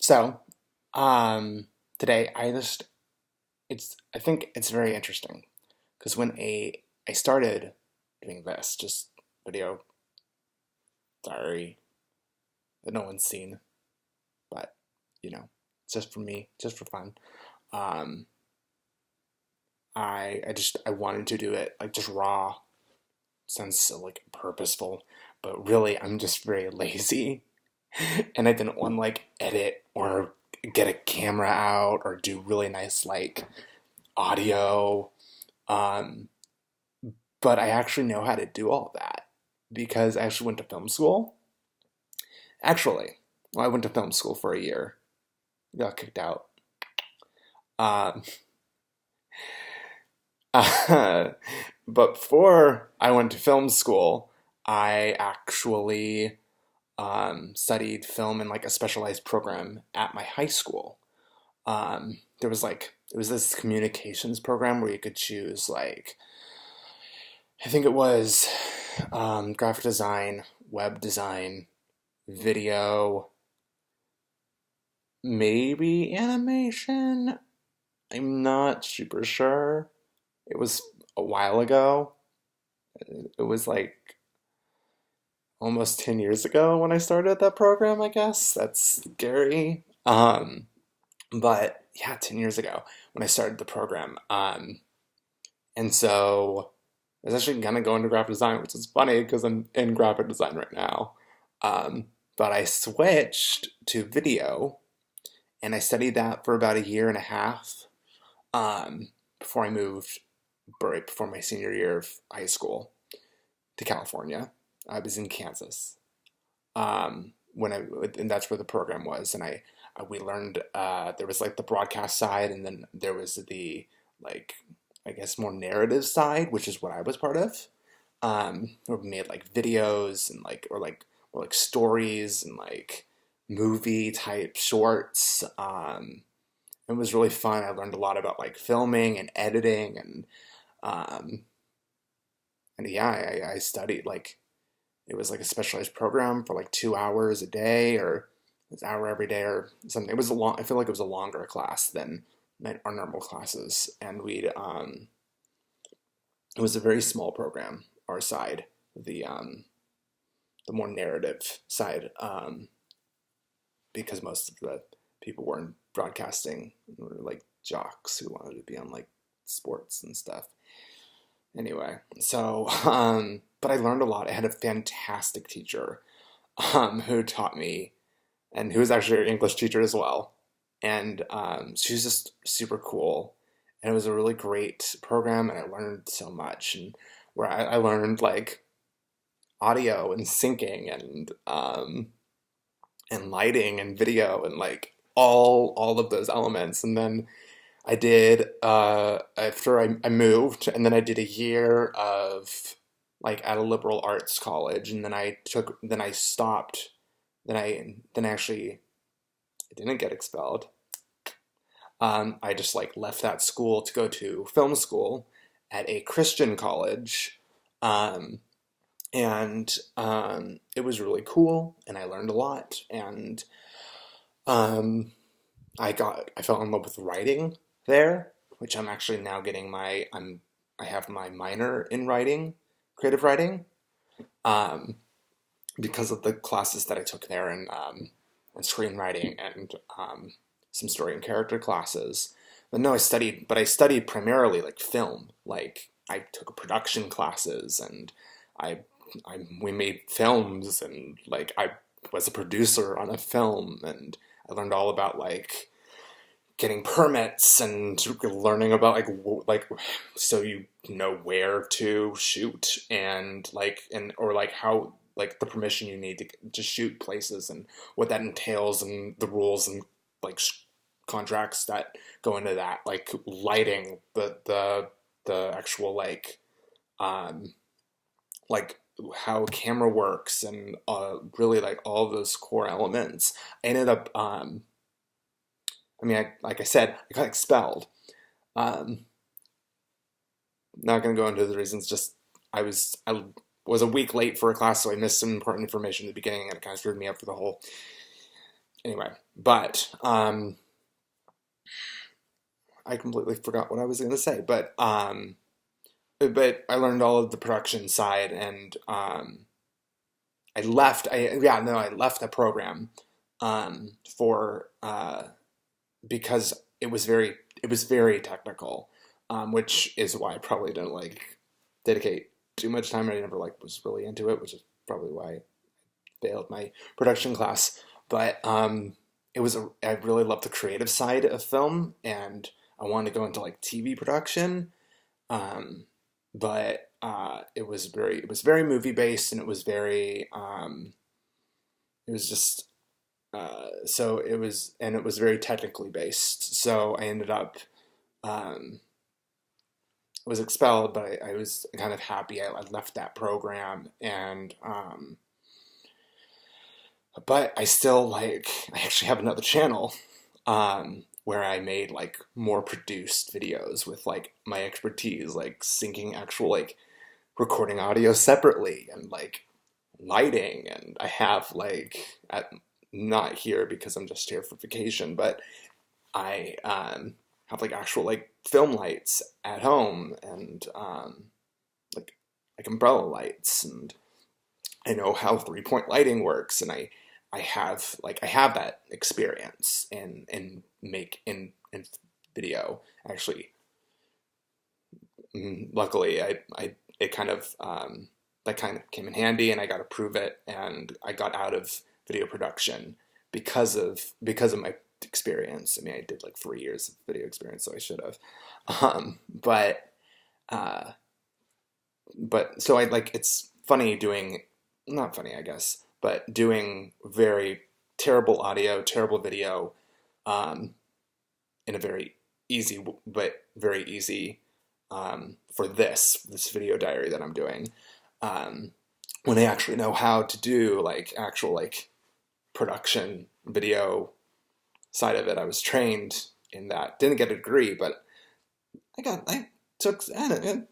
So, today I think it's very interesting because I started doing this, just video diary that no one's seen, but you know, it's just for me, just for fun. Um, I wanted to do it like just raw. Sounds so like purposeful, but really I'm just very lazy, and I didn't want to like edit or get a camera out or do really nice like audio. Um, but I actually know how to do all of that because I actually went to film school. Actually, well, I went to film school for a year, got kicked out. Um, but before I went to film school, I actually studied film in like a specialized program at my high school. There was like it was this communications program where you could choose like I think it was graphic design, web design, video, maybe animation. I'm not super sure. It was a while ago. It was like almost 10 years ago when I started that program, I guess. That's scary. But yeah, 10 years ago when I started the program. And so I was actually gonna go into graphic design, which is funny because I'm in graphic design right now. Um, but I switched to video and I studied that for about a year and a half before I moved right before my senior year of high school to California. I was in Kansas when I and that's where the program was, and we learned there was like the broadcast side, and then there was the like I guess more narrative side, which is what I was part of. Where we made like videos and like or like stories and like movie type shorts. It was really fun. I learned a lot about like filming and editing um, and yeah, I studied like it was like a specialized program for like 2 hours a day or an hour every day or something. It was a long. I feel like it was a longer class than our normal classes, and it was a very small program. Our side, the more narrative side, because most of the people weren't broadcasting, were like jocks who wanted to be on like sports and stuff. Anyway, so but I learned a lot. I had a fantastic teacher who taught me, and who was actually an English teacher as well. And she was just super cool, and it was a really great program, and I learned so much. And where I learned like audio and syncing and lighting and video and like all of those elements. And then I did after I moved, and then I did a year of like at a liberal arts college, and then I stopped. Then actually I didn't get expelled. I just like left that school to go to film school at a Christian college, um, and it was really cool, and I learned a lot, and um, I fell in love with writing there, which I'm actually now getting I have my minor in writing, creative writing, um, because of the classes that I took there and screenwriting and some story and character classes. But no, I studied primarily like film. Like I took production classes and I, we made films and like I was a producer on a film and I learned all about like getting permits and learning about like so you know where to shoot and like and or like how like the permission you need to shoot places and what that entails and the rules and like contracts that go into that like lighting the actual um like how camera works and really like all of those core elements. I ended up I mean, like I said, I got expelled. Um, Not going to go into the reasons. Just I was a week late for a class, so I missed some important information at the beginning, and it kind of screwed me up for the whole Anyway, but I completely forgot what I was going to say. But I learned all of the production side, and I left. I left the program for because it was very technical, which is why I probably didn't like dedicate too much time. I never like was really into it, which is probably why I failed my production class. But I really loved the creative side of film, and I wanted to go into like TV production. Um, but it was very movie based, and it was just it was very technically based. So I ended up um, was expelled, but I was kind of happy I left that program, and but I still I actually have another channel where I made like more produced videos with like my expertise, like syncing actual like recording audio separately and like lighting, and I have like at not here because I'm just here for vacation, but I have like actual like film lights at home, and like umbrella lights, and I know how 3 point lighting works, and I have that experience in video. Actually, luckily, I it kind of that kind of came in handy, and I got to prove it, and I got out of video production because of my experience. I mean, I did like 4 years of video experience, so I should have. Um, but uh, but so I like it's funny doing not funny, I guess, but doing very terrible audio, terrible video, um, in a very but very easy for this video diary that I'm doing. Um, when I actually know how to do like actual like production video side of it, I was trained in that. Didn't get a degree, but I took I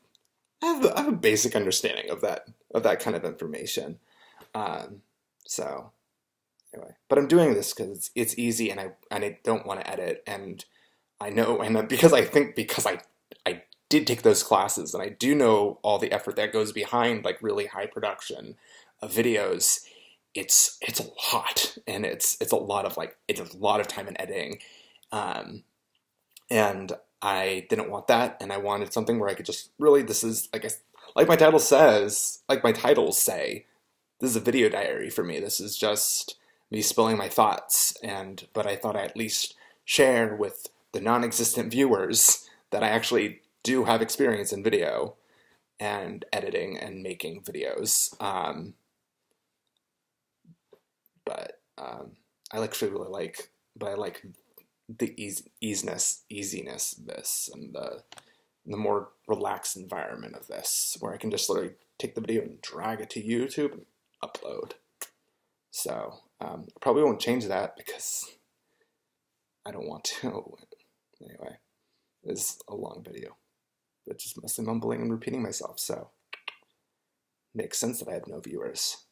have a basic understanding of that kind of information. Um, so anyway, but I'm doing this because it's easy, and I don't want to edit, and I know, and because I think I did take those classes, and I do know all the effort that goes behind like really high production of videos. It's a lot, and it's a lot of like it's a lot of time in editing, um, and I didn't want that, and I wanted something where I could just really this is like my title says, like my titles say, this is a video diary for me. This is just me spilling my thoughts, and but I thought I at least share with the non-existent viewers that I actually do have experience in video and editing and making videos. But I actually really like, but I like the easiness of this, and the more relaxed environment of this, where I can just literally take the video and drag it to YouTube and upload. So I probably won't change that because I don't want to. Anyway, it's a long video, but just mostly mumbling and repeating myself. So makes sense that I have no viewers.